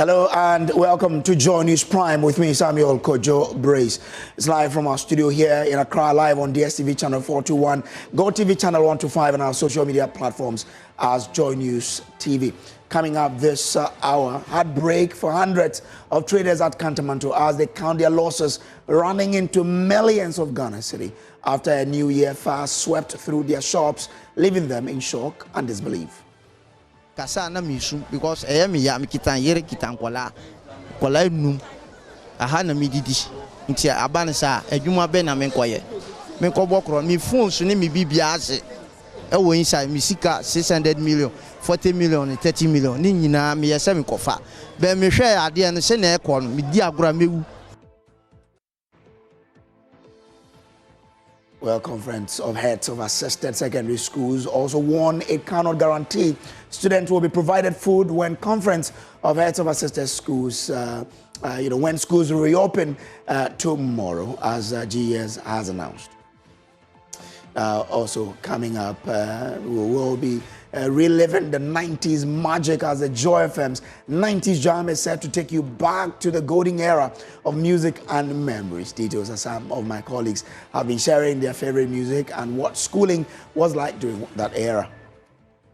Hello and welcome to Joy News Prime with me, Samuel Kojo Brace. It's live from our studio here in Accra, live on DSTV channel 421, GoTV channel 125, and our social media platforms as Joy News TV. Coming up this hour, heartbreak for hundreds of traders at Kantamanto as they count their losses, running into millions of Ghana cedi after a New Year fast swept through their shops, leaving them in shock and disbelief. Kasa na misu because me ya me kitan yere kitan kwala num aha na me didi nti abane sa adwuma be na me nkoye me nkobọ kro me phone so ne me bibia ase e wo inside me sika 600 million 40 million 30 million ni nyina me yesa me kofa be me hwe ade no se na ekọ no me di agora mewu. Well, Conference of Heads of Assisted Secondary Schools also warn it cannot guarantee students will be provided food when Conference of Heads of Assisted Schools, when schools reopen tomorrow, as GES has announced. Also coming up, we will be reliving the 90s magic as the Joy FM's 90s Jam is set to take you back to the golden era of music and memories. Details as some of my colleagues have been sharing their favorite music and what schooling was like during that era.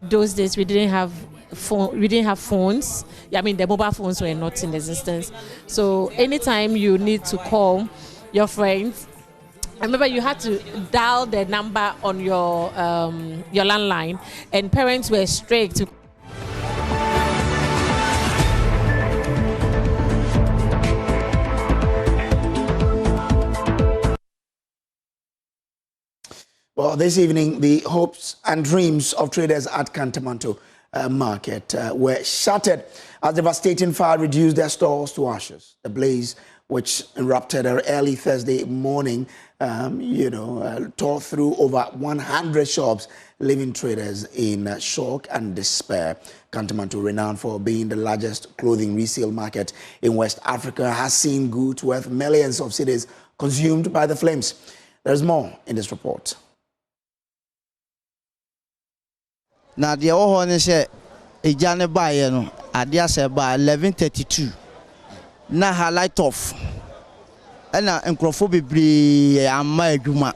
Those days we didn't have phones. I mean, the mobile phones were not in existence. So anytime you need to call your friends, I remember you had to dial the number on your landline, and parents were strict. Well, this evening, the hopes and dreams of traders at Kantamanto market were shattered as devastating fire reduced their stores to ashes. The blaze, which erupted early Thursday morning, tore through over 100 shops, leaving traders in shock and despair. Kantamanto, renowned for being the largest clothing resale market in West Africa, has seen goods worth millions of cedis consumed by the flames. There's more in this report. Na de wo ne se ejane baaye no ade ase ba 11:32 na highlight off na enkrofo bebre amma adwuma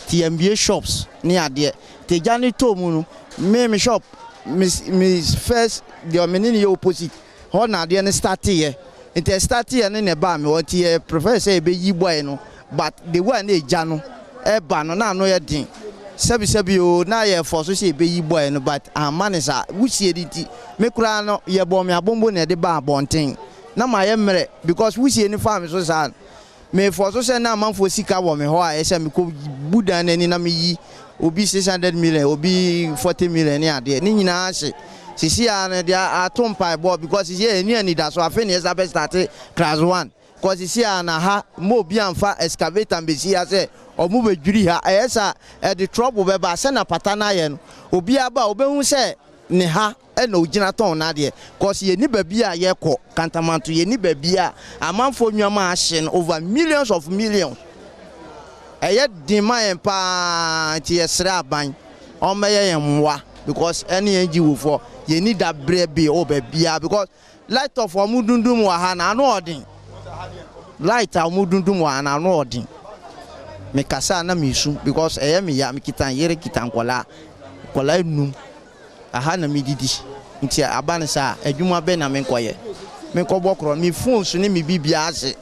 TMBA shops ni ade te jane to mu no me shop miss first the menini opposite ho na ade ne start here it start here ne ba me what here professor e be yi boy no but the one e ja no e ba no na no ye din sebi o na ye for so say be yi boy no but amanisa wusie diti me kura no ye bo me abombo na de ba bonten na ma ye mere because wusie ni farm so sa me for so say na manfo sika wo me ho a ye say me ko budan ani na me yi obi 600 million obi 40 million ni ade ni nyina ase sisi a na dia atom pai boy because ye ani da so afi ne esa be start class 1 because sisi a na ha mo bi amfa excavator mbesi ya say omu bedwiri ha ayesa the trouble be ba se na patana ye no obi aba obehu se ne ha e na ogina ton na de cause ye ni babi a ye kọ Kantamanto ye ni babi a amanfo nwama ahye over millions of millions eye demand pa ti yesra aban o meye yemwa because any engi wo for ye ni da brebe o babi a because light of omudundum wa ha na no odin light omudundum wa na no odin me kasa na misu because me ya me kitan yere kitan kwala num aha na me didi nti abane sa adwuma be na me nkoye me nkobọ kro me phone so ne me bibia ase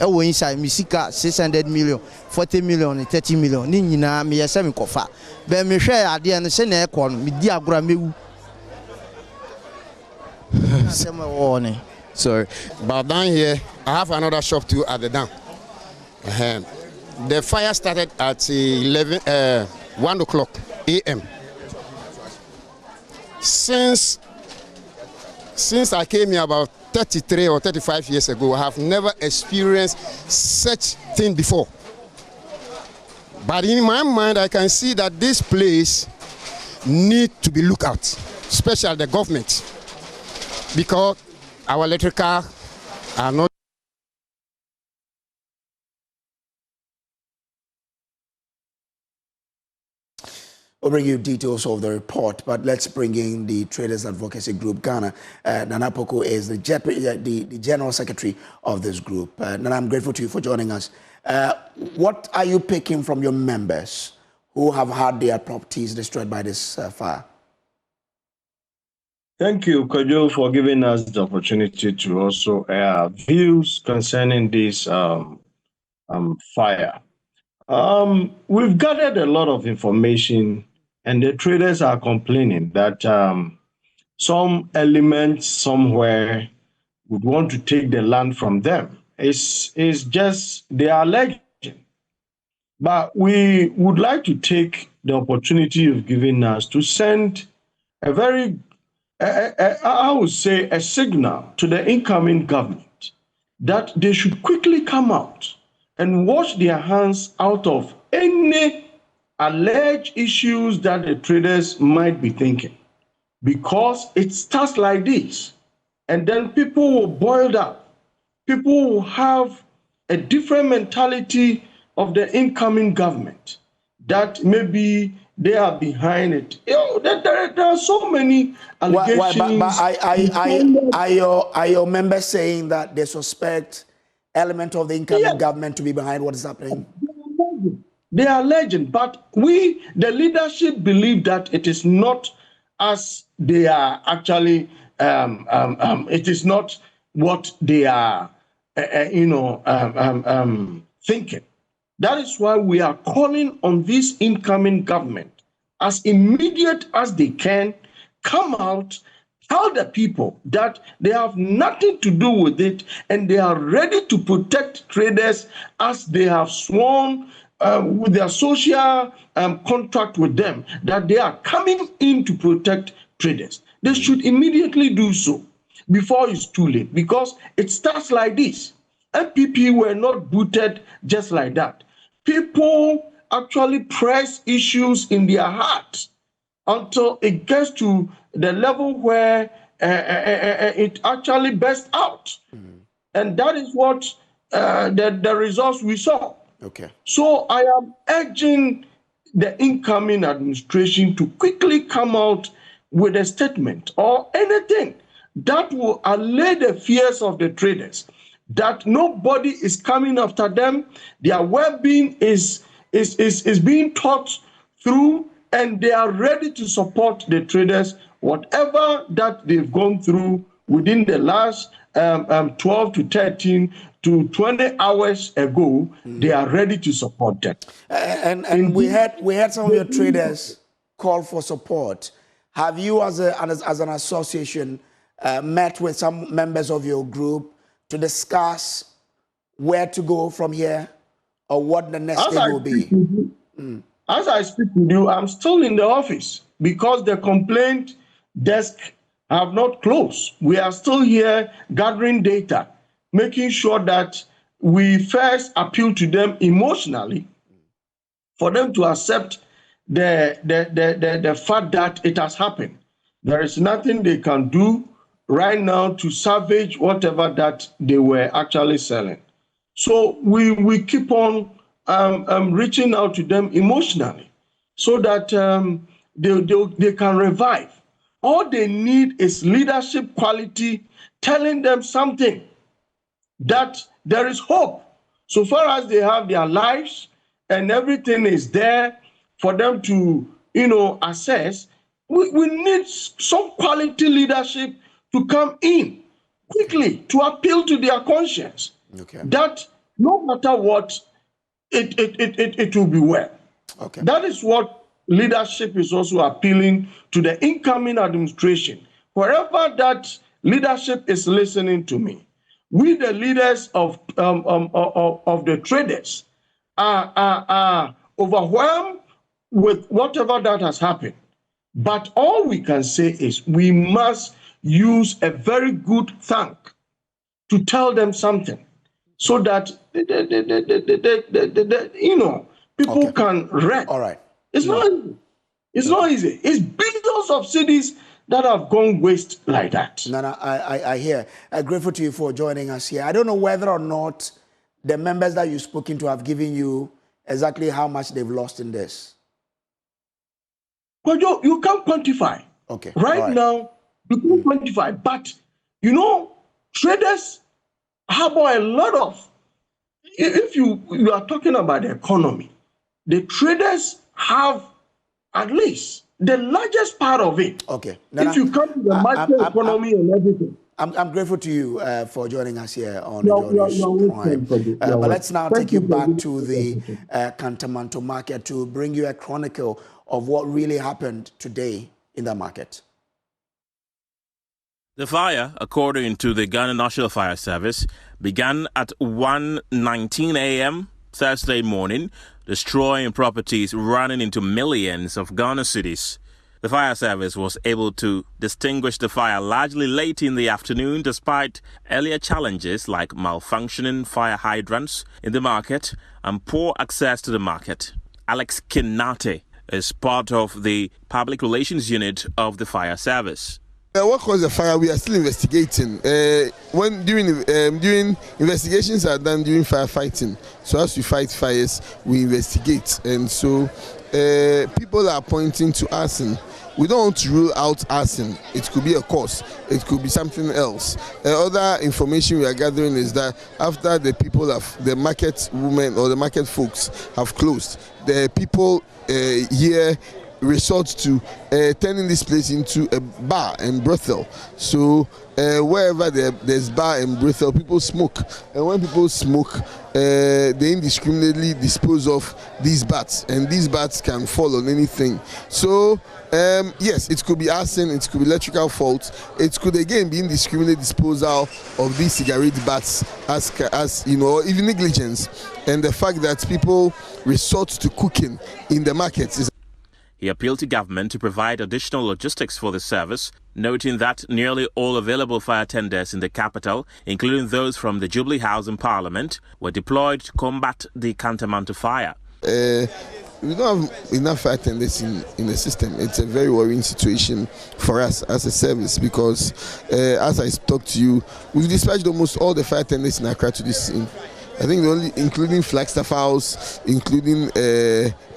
e wo inside me sika 600 million 40 million 30 million ni nyina me yesa me kofa be me hwe ade no se na ekọ no me di agora mewu. Sorry, but down here I have another shop too at the down. The fire started at 1 o'clock a.m. Since I came here about 33 or 35 years ago, I have never experienced such thing before. But in my mind, I can see that this place needs to be looked at, especially the government, because our electrical are not. We'll bring you details of the report, but let's bring in the Traders Advocacy Group Ghana. Nana Poku is the General Secretary of this group. Nana, I'm grateful to you for joining us. What are you picking from your members who have had their properties destroyed by this fire? Thank you, Kojo, for giving us the opportunity to also air views concerning this fire. We've gathered a lot of information, and the traders are complaining that some elements somewhere would want to take the land from them. It's just they are alleging. But we would like to take the opportunity you've given us to send a very, I would say, a signal to the incoming government that they should quickly come out and wash their hands out of any alleged issues that the traders might be thinking. Because it starts like this, and then people will boil up. People will have a different mentality of the incoming government, that maybe they are behind it. There are so many allegations. Are your members saying that they suspect element of the incoming government to be behind what is happening? They are alleging, but we, the leadership, believe that it is not as they are actually. It is not what they are, thinking. That is why we are calling on this incoming government, as immediate as they can, come out, tell the people that they have nothing to do with it, and they are ready to protect traders as they have sworn with their social contract with them, that they are coming in to protect traders. They should immediately do so before it's too late, because it starts like this. MPP were not booted just like that. People actually press issues in their heart until it gets to the level where it actually bursts out. And that is what the results we saw. Okay. So I am urging the incoming administration to quickly come out with a statement or anything that will allay the fears of the traders, that nobody is coming after them, their well-being is being thought through, and they are ready to support the traders, whatever that they've gone through within the last 12 to 13 to 20 hours ago. They are ready to support them. And we had some of your traders call for support. Have you, as an association, met with some members of your group to discuss where to go from here, or what the next thing will be? As I speak with you, I'm still in the office because the complaint desk have not closed. We are still here gathering data, making sure that we first appeal to them emotionally for them to accept the fact that it has happened. There is nothing they can do right now to salvage whatever that they were actually selling. So we keep on reaching out to them emotionally so that they can revive. All they need is leadership quality telling them something, that there is hope. So far as they have their lives and everything is there for them to, assess, we need some quality leadership to come in quickly to appeal to their conscience. Okay. That no matter what, it will be well. Okay. That is what leadership is also appealing to the incoming administration. Wherever that leadership is listening to me, we, the leaders of the traders, are overwhelmed with whatever that has happened. But all we can say is we must use a very good thank to tell them something, so that people can rest. All right. It's not easy. It's not easy. It's billions of cities that have gone waste like that. Nana, I hear. Grateful to you for joining us here. I don't know whether or not the members that you've spoken to have given you exactly how much they've lost in this. Kojo, you can't quantify. Okay. Right now, you can't quantify. But, you know, traders have a lot of, if you are talking about the economy, the traders have at least the largest part of it. Okay. If you come to the market economy and everything. I'm grateful to you for joining us here on the News Prime. But let's now take you back to the Kantamanto market to bring you a chronicle of what really happened today in the market. The fire, according to the Ghana National Fire Service, began at 1:19 a.m. Thursday morning, destroying properties running into millions of Ghana cedis. The fire service was able to distinguish the fire largely late in the afternoon despite earlier challenges like malfunctioning fire hydrants in the market and poor access to the market. Alex Kinate is part of the public relations unit of the fire service. What caused the fire? We are still investigating. When during investigations are done during firefighting. So as we fight fires, we investigate, and so people are pointing to arson. We don't want to rule out arson. It could be a cause. It could be something else. Other information we are gathering is that after the market women or the market folks have closed, the people here resort to turning this place into a bar and brothel. So wherever there's bar and brothel, people smoke, and when people smoke, they indiscriminately dispose of these bats, and these bats can fall on anything. So yes, it could be arson, it could be electrical fault, it could again be indiscriminate disposal of these cigarette bats, as you know, even negligence, and the fact that people resort to cooking in the markets is. He appealed to government to provide additional logistics for the service, noting that nearly all available fire tenders in the capital, including those from the Jubilee House in Parliament, were deployed to combat the Kantamanto fire. We don't have enough fire tenders in the system. It's a very worrying situation for us as a service because, as I talked to you, we've dispatched almost all the fire tenders in Accra to this scene. I think including Flagstaff House, including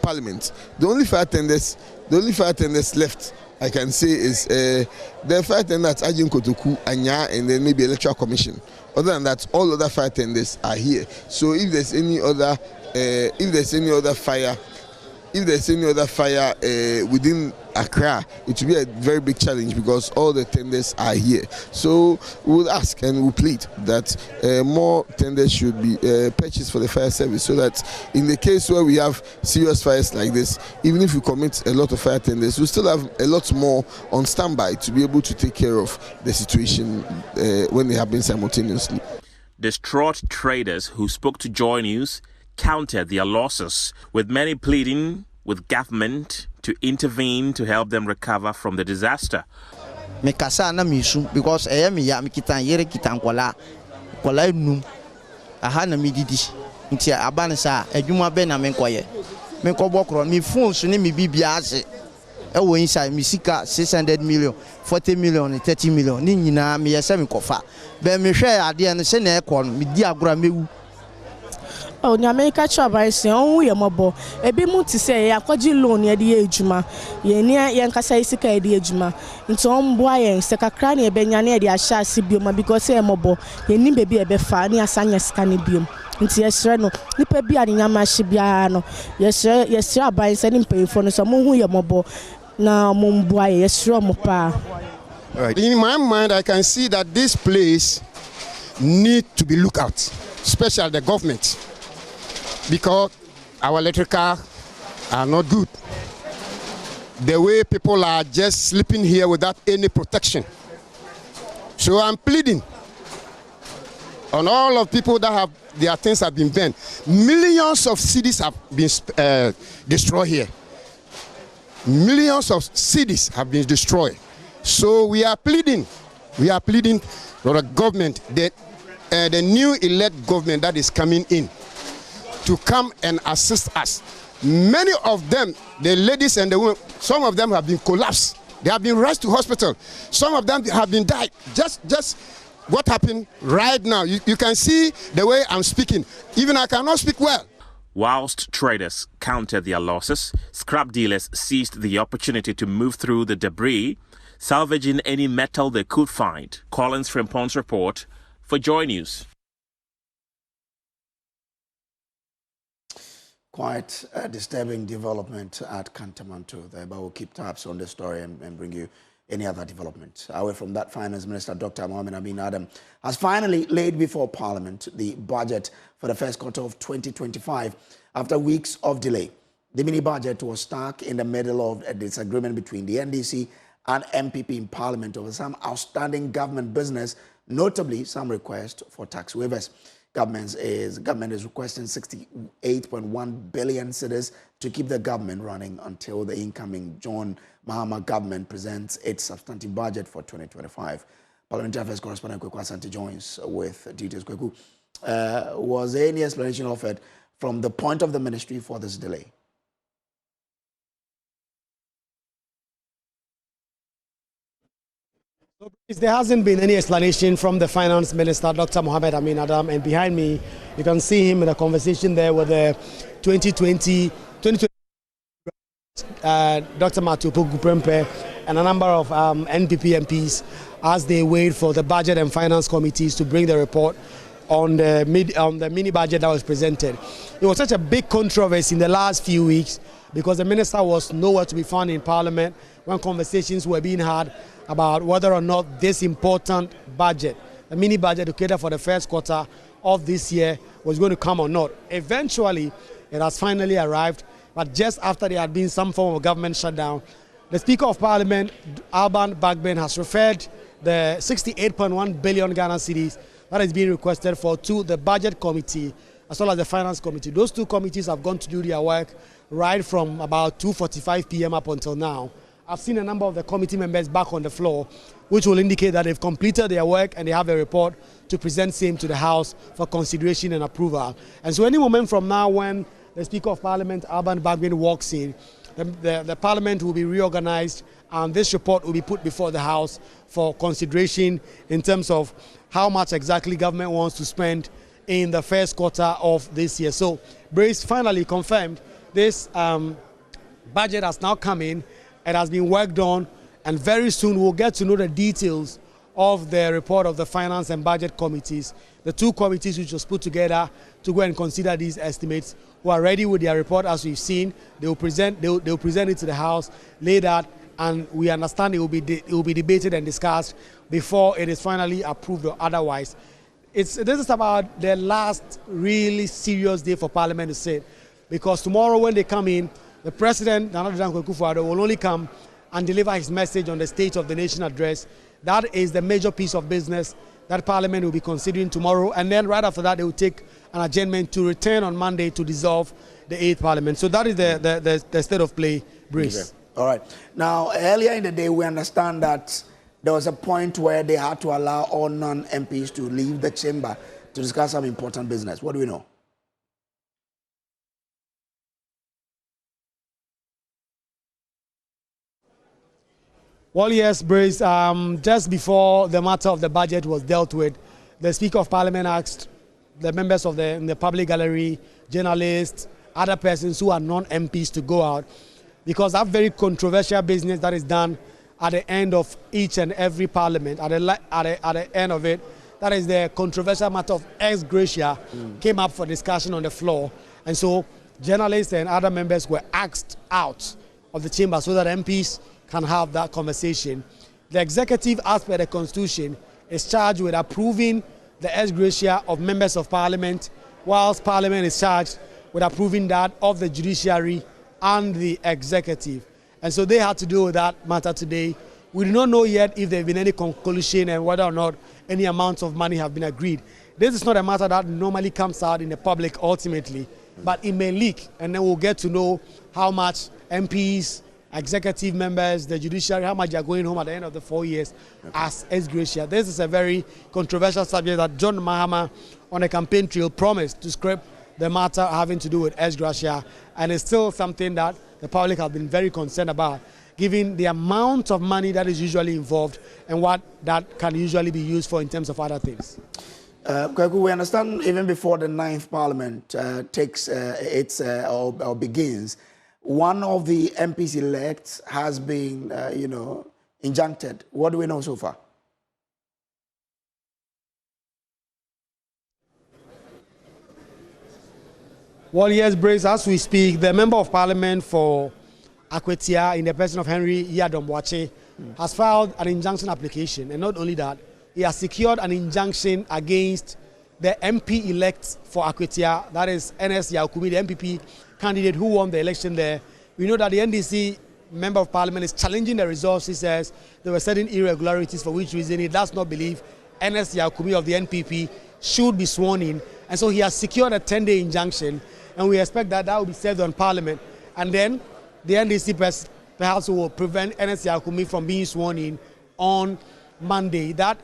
Parliament. The only fire tenders left, I can say, is the fire tender at Ajin Kotoku, Anya, and then maybe Electoral Commission. Other than that, all other fire tenders are here. So if there's any other fire within Accra, it will be a very big challenge because all the tenders are here. So we will ask and we will plead that more tenders should be purchased for the fire service, so that in the case where we have serious fires like this, even if we commit a lot of fire tenders, we still have a lot more on standby to be able to take care of the situation when they happen simultaneously. Distraught traders who spoke to Joy News counted their losses, with many pleading with government to intervene to help them recover from the disaster. Me kasa na misu because me ya me kitan yere kitan kwala num aha na me didi nti abane sa adwuma be na me nkoye me nkobọ kro me phone so ne me bibia ase e wo inside me sika 600 million 40 million 30 million ni nyina me yesa me kofa be me hwe ade no se na ekọ no me di agora mewu. Oh, the American travel say, oh, we are mobile. A bit more to say, I called you loan at the age, ma. Ye near Yankasa Isika at the age, ma. Into on boy and Sakakran, a Benyane, the Asha Sibium, because I am mobile. Ye need baby a befani, a sanya scanibium. Into yes, Reno, Nipper be a Yama Shibiano. Yes, sir, by sending pay for some who you are mobile. Now, Mumboy, yes, sure, Mopa. Right. In my mind, I can see that this place need to be looked at, especially the government, because our electrical are not good. The way people are just sleeping here without any protection. So I'm pleading on all of people that have their things have been burned. Millions of cedis have been destroyed here. Millions of cedis have been destroyed. So we are pleading for the government, the new elect government that is coming in, to come and assist us. Many of them, the ladies and the women, some of them have been collapsed. They have been rushed to hospital. Some of them have been died. Just what happened right now. You can see the way I'm speaking. Even I cannot speak well. Whilst traders counted their losses, scrap dealers seized the opportunity to move through the debris, salvaging any metal they could find. Collins Frimpon's report for Joy News. Quite a disturbing development at Kantamanto there, but we'll keep tabs on the story and bring you any other development. Away from that, Finance Minister Dr. Mohamed Amin Adam has finally laid before Parliament the budget for the first quarter of 2025 after weeks of delay. The mini budget was stuck in the middle of a disagreement between the NDC and MPP in Parliament over some outstanding government business, notably some requests for tax waivers. Government is requesting 68.1 billion cedis to keep the government running until the incoming John Mahama government presents its substantive budget for 2025. Parliamentary Affairs correspondent Kweku Asante joins with details. Kweku, was there any explanation offered from the point of the ministry for this delay? There hasn't been any explanation from the Finance Minister, Dr. Mohamed Amin Adam, and behind me, you can see him in a conversation there with the 2020 Dr. Matupo Guprempe and a number of NPP MPs as they wait for the Budget and Finance Committees to bring the report on the mini budget that was presented. It was such a big controversy in the last few weeks because the minister was nowhere to be found in Parliament when conversations were being had about whether or not this important budget, the mini budget to cater for the first quarter of this year, was going to come or not. Eventually, it has finally arrived, but just after there had been some form of government shutdown, the Speaker of Parliament, Alban Bagbin, has referred the 68.1 billion Ghana cedis that is being requested for to the Budget Committee as well as the Finance Committee. Those two committees have gone to do their work right from about 2:45 p.m. up until now. I've seen a number of the committee members back on the floor, which will indicate that they've completed their work and they have a report to present same to the House for consideration and approval. And so any moment from now when the Speaker of Parliament, Alban Bagbin, walks in, the Parliament will be reorganized and this report will be put before the House for consideration in terms of how much exactly government wants to spend in the first quarter of this year. So Brace finally confirmed this budget has now come in. It has been worked on, and very soon we'll get to know the details of the report of the Finance and Budget Committees. The two committees which was put together to go and consider these estimates, who are ready with their report as we've seen. They will present it to the House, lay that, and we understand it will be debated and discussed before it is finally approved or otherwise. This is about the last really serious day for Parliament to sit, because tomorrow when they come in, the President, Nana Addo Dankwa Akufo-Addo, will only come and deliver his message on the State of the Nation address. That is the major piece of business that Parliament will be considering tomorrow. And then right after that, they will take an adjournment to return on Monday to dissolve the 8th Parliament. So that is the state of play, Brace. Okay. All right. Now, earlier in the day, we understand that there was a point where they had to allow all non-MPs to leave the chamber to discuss some important business. What do we know? Well, yes, Brace, just before the matter of the budget was dealt with, the Speaker of Parliament asked the members of the public gallery, journalists, other persons who are non-MPs to go out, because that very controversial business that is done at the end of each and every parliament, at the end of it, that is the controversial matter of ex gratia, came up for discussion on the floor. And so journalists and other members were asked out of the chamber so that MPs can have that conversation. The executive, as per the Constitution, is charged with approving the ex gratia of members of Parliament, whilst Parliament is charged with approving that of the judiciary and the executive. And so they had to deal with that matter today. We do not know yet if there have been any conclusion and whether or not any amounts of money have been agreed. This is not a matter that normally comes out in the public ultimately, but it may leak, and then we'll get to know how much MPs, executive members, the judiciary, how much they are going home at the end of the 4 years as ex gratia. This is a very controversial subject that John Mahama on a campaign trail promised to scrap the matter having to do with ex gratia, and it's still something that the public have been very concerned about, given the amount of money that is usually involved and what that can usually be used for in terms of other things. Kwaku, we understand even before the 9th Parliament takes or begins, one of the MPs elects has been, injuncted. What do we know so far? Well, yes, Brace, as we speak, the Member of Parliament for Akwetia, in the person of Henry Yadomwache, has filed an injunction application. And not only that, he has secured an injunction against the MP-elect for Akwetia, that is NS Yaukumi, the MPP candidate who won the election there. We know that the NDC Member of Parliament is challenging the results. He says there were certain irregularities, for which reason he does not believe NS Yaukumi of the NPP should be sworn in. And so he has secured a 10-day injunction, and we expect that that will be served on Parliament. And then the NDC perhaps will prevent NS Yaukumi from being sworn in on Monday. That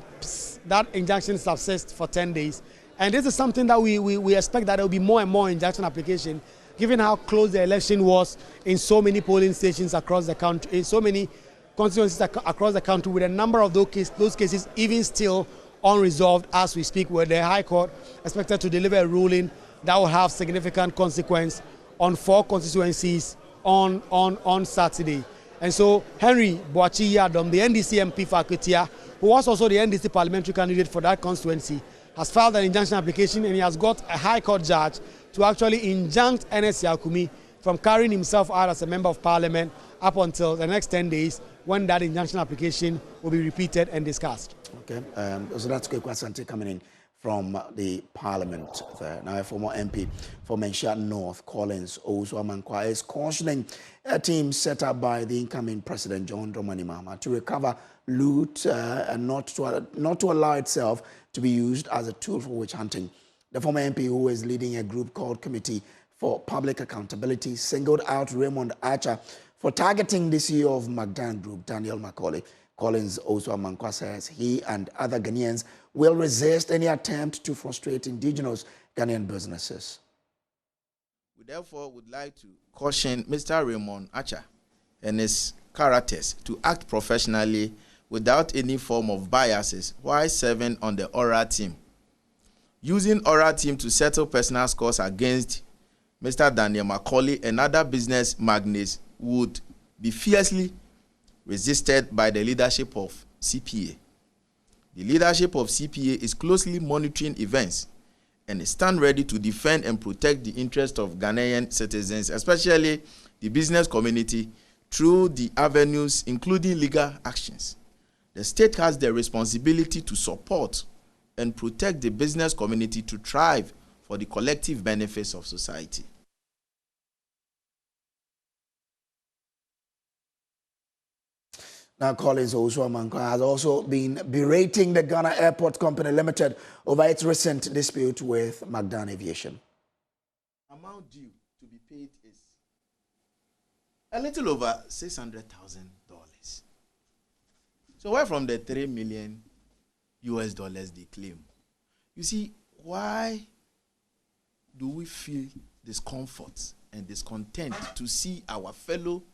injunction subsists for 10 days. And this is something that we expect that there will be more and more injunction application, given how close the election was in so many polling stations across the country, in so many constituencies across the country, with a number of those cases even still unresolved as we speak, where the High Court expected to deliver a ruling that will have significant consequence on 4 constituencies on Saturday. And so Henry Boachi Yadom, the NDC MP for Akwetia, who was also the NDC parliamentary candidate for that constituency, has filed an injunction application, and he has got a High Court judge to actually injunct NS Yaukumi from carrying himself out as a Member of Parliament up until the next 10 days, when that injunction application will be repeated and discussed. Okay, so that's Kwaku Asante coming in from the Parliament there. Now, a former MP for Mensha North, Collins Owusu-Amankwa, is cautioning a team set up by the incoming President John Dramani Mahama to recover loot and not to allow itself to be used as a tool for witch hunting. The former MP, who is leading a group called Committee for Public Accountability, singled out Raymond Archer for targeting the CEO of McDan Group, Daniel Macaulay. Collins Owusu-Amankwa says he and other Ghanaians will resist any attempt to frustrate indigenous Ghanaian businesses. We therefore would like to caution Mr. Raymond Archer and his characters to act professionally without any form of biases while serving on the ORA team. Using ORA team to settle personal scores against Mr. Daniel Macaulay and other business magnates would be fiercely resisted by the leadership of CPA. The leadership of CPA is closely monitoring events and stand ready to defend and protect the interests of Ghanaian citizens, especially the business community, through the avenues including legal actions. The state has the responsibility to support and protect the business community to thrive for the collective benefits of society. Now, Collins Owusu-Amankwa has also been berating the Ghana Airport Company Limited over its recent dispute with McDan Aviation. Amount due to be paid is a little over $600,000. So where from the $3 million they claim? You see, why do we feel discomfort and discontent to see our fellow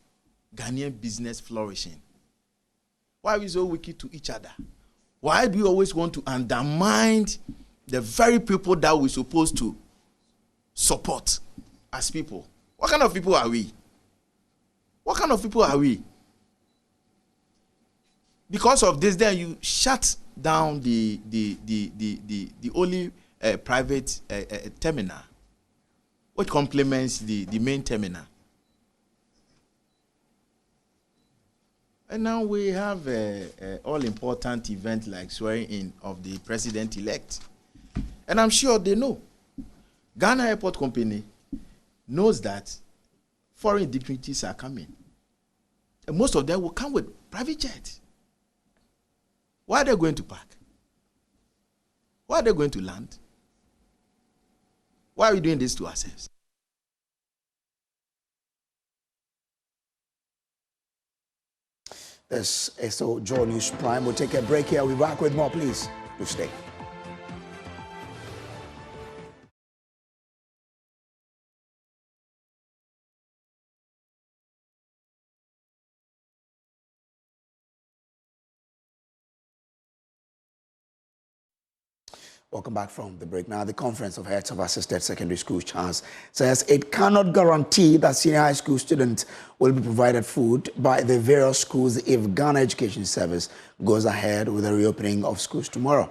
Ghanaian business flourishing? Why are we so wicked to each other? Why do we always want to undermine the very people that we're supposed to support as people? What kind of people are we? What kind of people are we? Because of this, then you shut down the only private terminal, which complements the main terminal. And now we have an all-important event like swearing in of the president-elect. And I'm sure they know. Ghana Airport Company knows that foreign dignitaries are coming. And most of them will come with private jets. Where are they going to park? Where are they going to land? Why are we doing this to ourselves? This is so Joy News Prime. We'll take a break here. We'll be back with more. Please do stay. Welcome back from the break. Now, the Conference of Heads of Assisted Secondary Schools, CHAS, says it cannot guarantee that senior high school students will be provided food by the various schools if Ghana Education Service goes ahead with the reopening of schools tomorrow.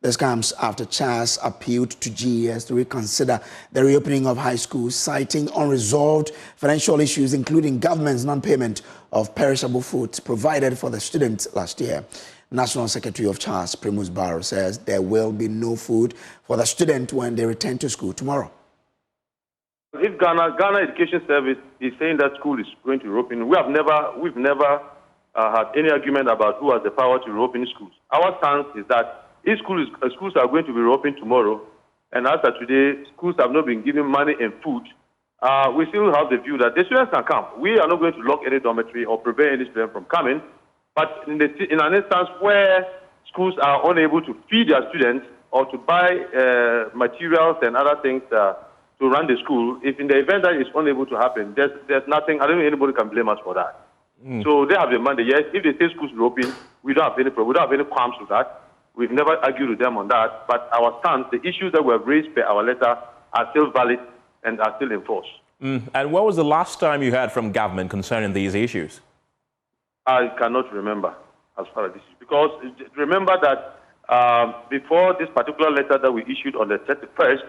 This comes after CHAS appealed to GES to reconsider the reopening of high schools, citing unresolved financial issues, including government's non-payment of perishable foods provided for the students last year. National Secretary of CHAS, Primus Barrow, says there will be no food for the student when they return to school tomorrow. If Ghana Education Service is saying that school is going to reopen, we've never had any argument about who has the power to reopen schools. Our stance is that if schools are going to be reopened tomorrow, and as of today, schools have not been given money and food, we still have the view that the students can come. We are not going to lock any dormitory or prevent any student from coming. But in an instance where schools are unable to feed their students or to buy materials and other things to run the school, if in the event that it's unable to happen, there's nothing, I don't think anybody can blame us for that. So they have the money. Yes, if they say schools are open, we don't have any problem. We don't have any qualms with that. We've never argued with them on that. But our stance, the issues that we have raised per our letter are still valid and are still in force. And when was the last time you heard from government concerning these issues? I cannot remember as far as this is. Because remember that before this particular letter that we issued on the 31st,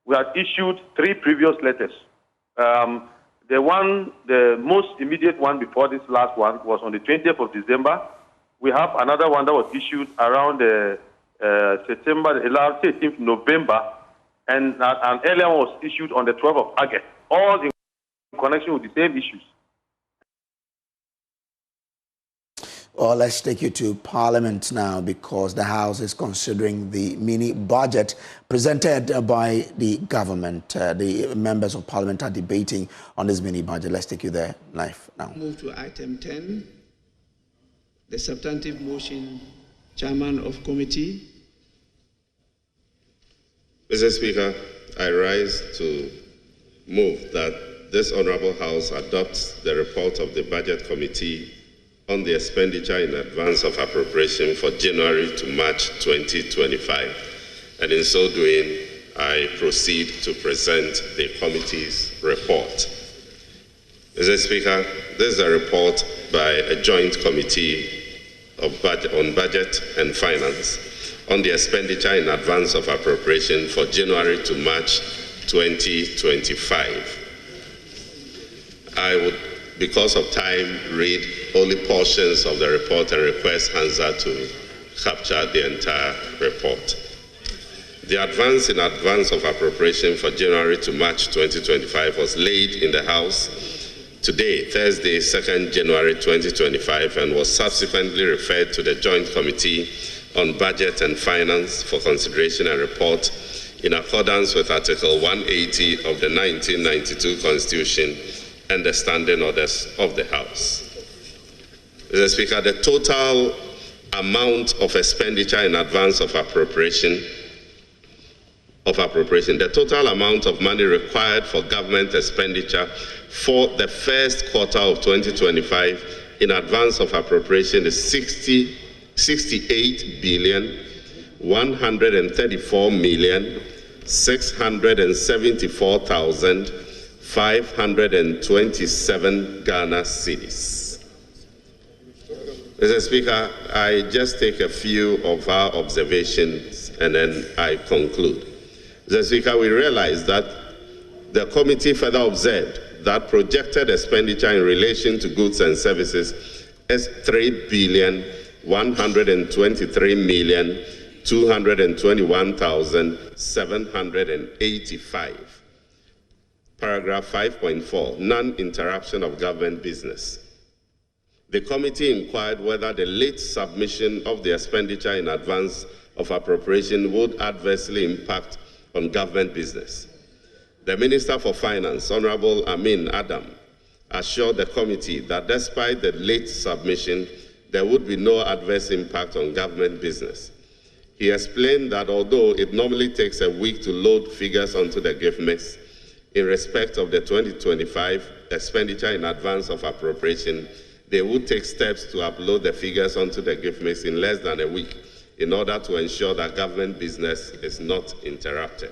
we had issued 3 previous letters. The most immediate one before this last one was on the 20th of December. We have another one that was issued around September, 18th November, and an earlier one was issued on the 12th of August, all in connection with the same issues. Well, let's take you to Parliament now because the House is considering the mini budget presented by the government. The members of Parliament are debating on this mini budget. Let's take you there live now. Move to item 10, the substantive motion, Chairman of Committee. Mr. Speaker, I rise to move that this Honourable House adopts the report of the Budget Committee on the expenditure in advance of appropriation for January to March 2025. And in so doing, I proceed to present the committee's report. Mr. Speaker, this is a report by a joint committee on budget and finance on the expenditure in advance of appropriation for January to March 2025. I would, because of time, read only portions of the report and request Hansa to capture the entire report. The advance in advance of appropriation for January to March 2025 was laid in the House today, Thursday, 2nd January 2025, and was subsequently referred to the Joint Committee on Budget and Finance for consideration and report in accordance with Article 180 of the 1992 Constitution and the standing orders of the House. Mr. Speaker, the total amount of expenditure in advance of appropriation, the total amount of money required for government expenditure for the first quarter of 2025 in advance of appropriation is 68,134,674,527 Ghana cedis. Mr. Speaker, I just take a few of our observations and then I conclude. Mr. Speaker, we realize that the committee further observed that projected expenditure in relation to goods and services is 3,123,221,785. Paragraph 5.4, non-interruption of government business. The committee inquired whether the late submission of the expenditure in advance of appropriation would adversely impact on government business. The Minister for Finance, Honorable Amin Adam, assured the committee that despite the late submission, there would be no adverse impact on government business. He explained that although it normally takes a week to load figures onto the gift mix, in respect of the 2025 expenditure in advance of appropriation, they would take steps to upload the figures onto the gift mix in less than a week in order to ensure that government business is not interrupted.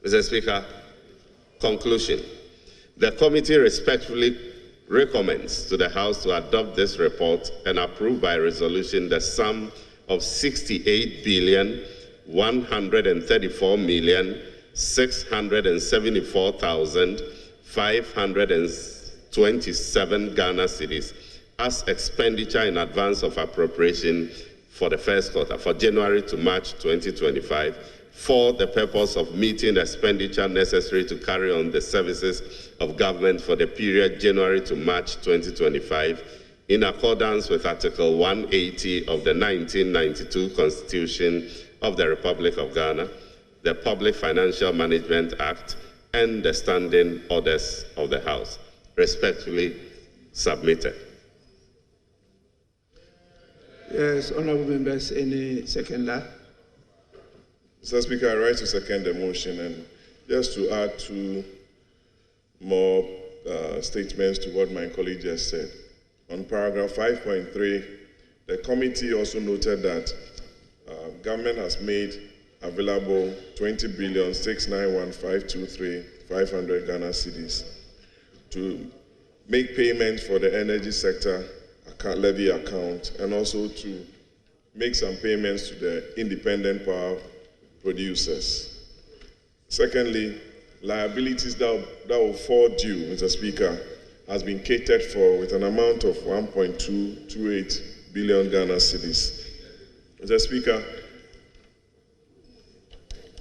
Mr. Speaker, conclusion. The committee respectfully recommends to the House to adopt this report and approve by resolution the sum of 68,134,674,527 Ghana cedis as expenditure in advance of appropriation for the first quarter, for January to March 2025, for the purpose of meeting the expenditure necessary to carry on the services of government for the period January to March 2025, in accordance with Article 180 of the 1992 Constitution of the Republic of Ghana, the Public Financial Management Act, and the standing orders of the House. Respectfully submitted. Yes, honorable members, any seconder? Mr. Speaker, I rise to second the motion, and just to add two more statements to what my colleague just said. On paragraph 5.3, the committee also noted that government has made available 20,691,523,500 Ghana cedis to make payments for the energy sector levy account, and also to make some payments to the independent power producers. Secondly, liabilities that will fall due, Mr. Speaker, has been catered for with an amount of 1.228 billion Ghana cedis. Mr. Speaker,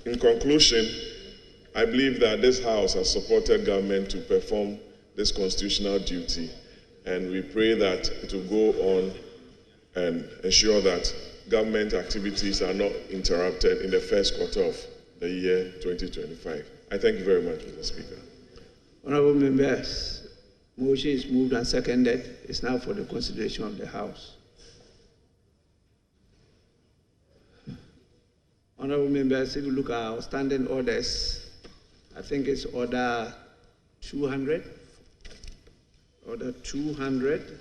in conclusion, I believe that this House has supported government to perform this constitutional duty, and we pray that it will go on and ensure that government activities are not interrupted in the first quarter of the year 2025. I thank you very much, Mr. Speaker. Honorable members, motion is moved and seconded. It's now for the consideration of the House. Honorable members, if you look at our standing orders, I think it's order 200. Order 200.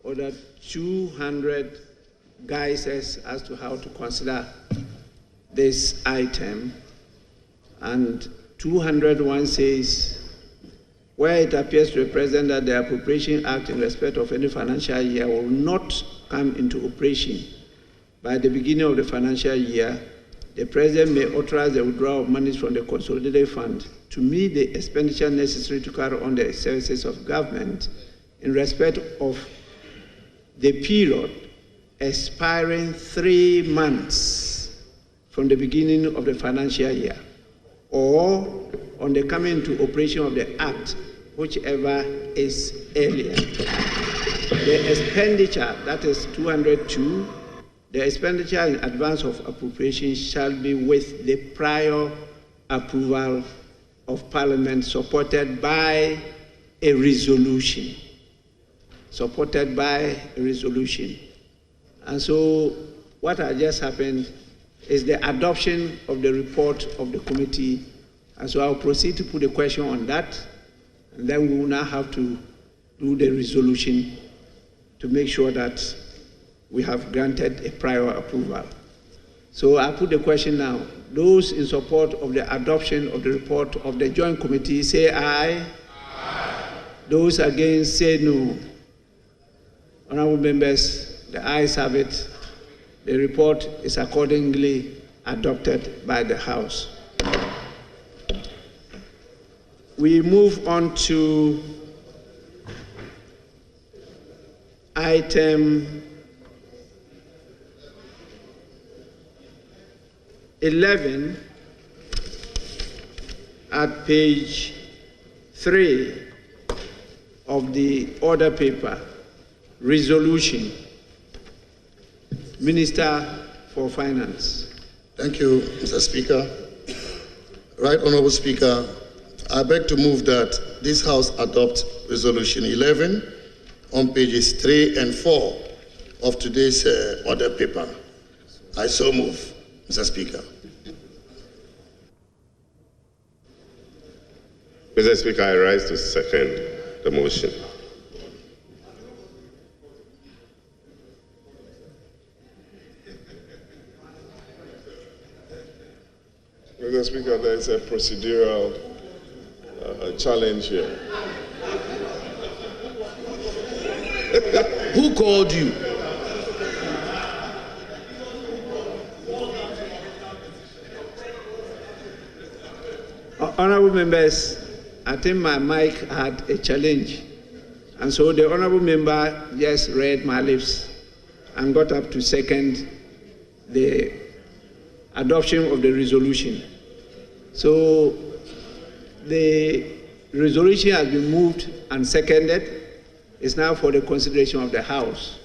Order 200 guides us as to how to consider this item. And 201 says, where it appears to the President that the Appropriation Act in respect of any financial year will not come into operation by the beginning of the financial year, the President may authorize the withdrawal of monies from the Consolidated Fund to meet the expenditure necessary to carry on the services of government in respect of the period expiring 3 months from the beginning of the financial year, or on the coming into operation of the Act, whichever is earlier. The expenditure, that is 202, the expenditure in advance of appropriation shall be with the prior approval of Parliament, supported by a resolution. Supported by a resolution. And so what has just happened is the adoption of the report of the committee. And so I'll proceed to put a question on that, and then we will now have to do the resolution to make sure that we have granted a prior approval. So I put the question now. Those in support of the adoption of the report of the Joint Committee, say aye. Aye. Those against, say no. Honorable members, the ayes have it. The report is accordingly adopted by the House. We move on to item 11 at page 3 of the order paper, resolution. Minister for Finance. Thank you, Mr. Speaker. Right Honorable Speaker, I beg to move that this House adopt resolution 11 on pages 3 and 4 of today's order paper. I so move, Mr. Speaker. Mr. Speaker, I rise to second the motion. Mr. Speaker, there is a procedural challenge here. Who called you? Honorable members, I think my mic had a challenge. And so the honorable member just read my lips and got up to second the adoption of the resolution. So the resolution has been moved and seconded. It's now for the consideration of the House.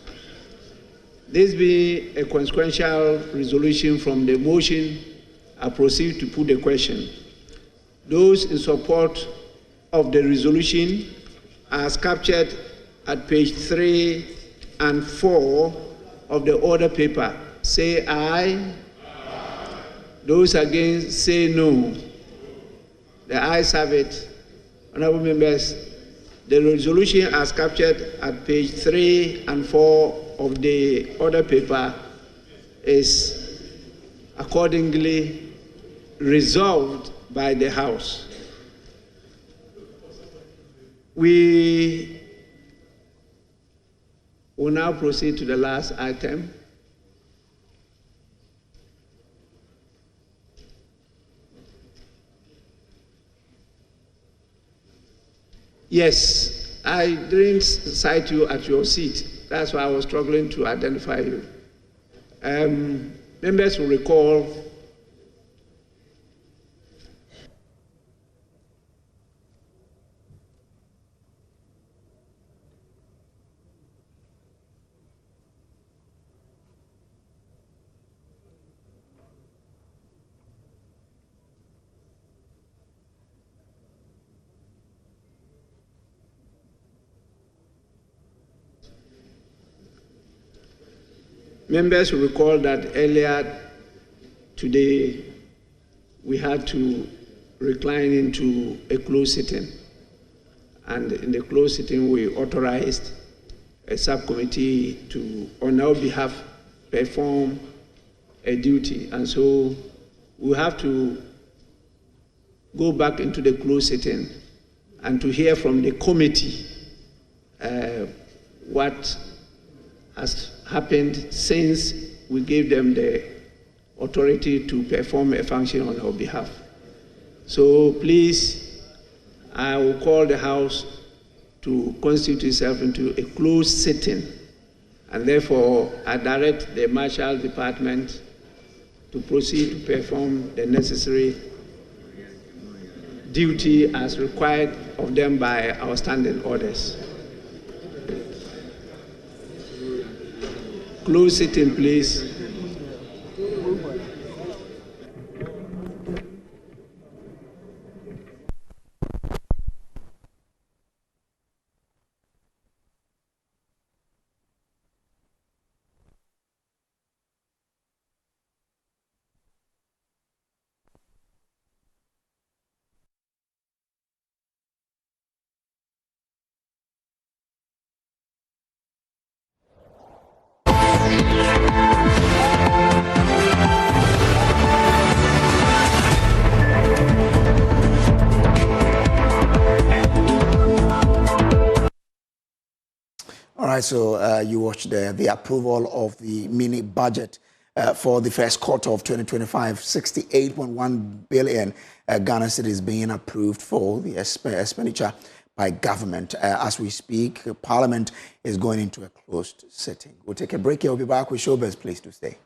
This being a consequential resolution from the motion, I proceed to put the question. Those in support of the resolution as captured at page 3 and 4 of the order paper, say aye. Those against, say no. The ayes have it. Honorable members, the resolution as captured at page 3 and 4 of the order paper is accordingly resolved by the House. We will now proceed to the last item. Yes, I didn't cite you at your seat. That's why I was struggling to identify you. Members will recall Members will recall that earlier today we had to recline into a closed sitting, and in the closed sitting we authorized a subcommittee to, on our behalf, perform a duty, and so we have to go back into the closed sitting and to hear from the committee what has happened since we gave them the authority to perform a function on our behalf. So please, I will call the House to constitute itself into a closed sitting, and therefore I direct the Marshal Department to proceed to perform the necessary duty as required of them by our standing orders. Close sitting, please. All right, so you watched the approval of the mini budget for the first quarter of 2025, 68.1 billion Ghana cedis being approved for the expenditure by government. As we speak, Parliament is going into a closed sitting. We'll take a break here. We'll be back with Showbiz. Please do stay.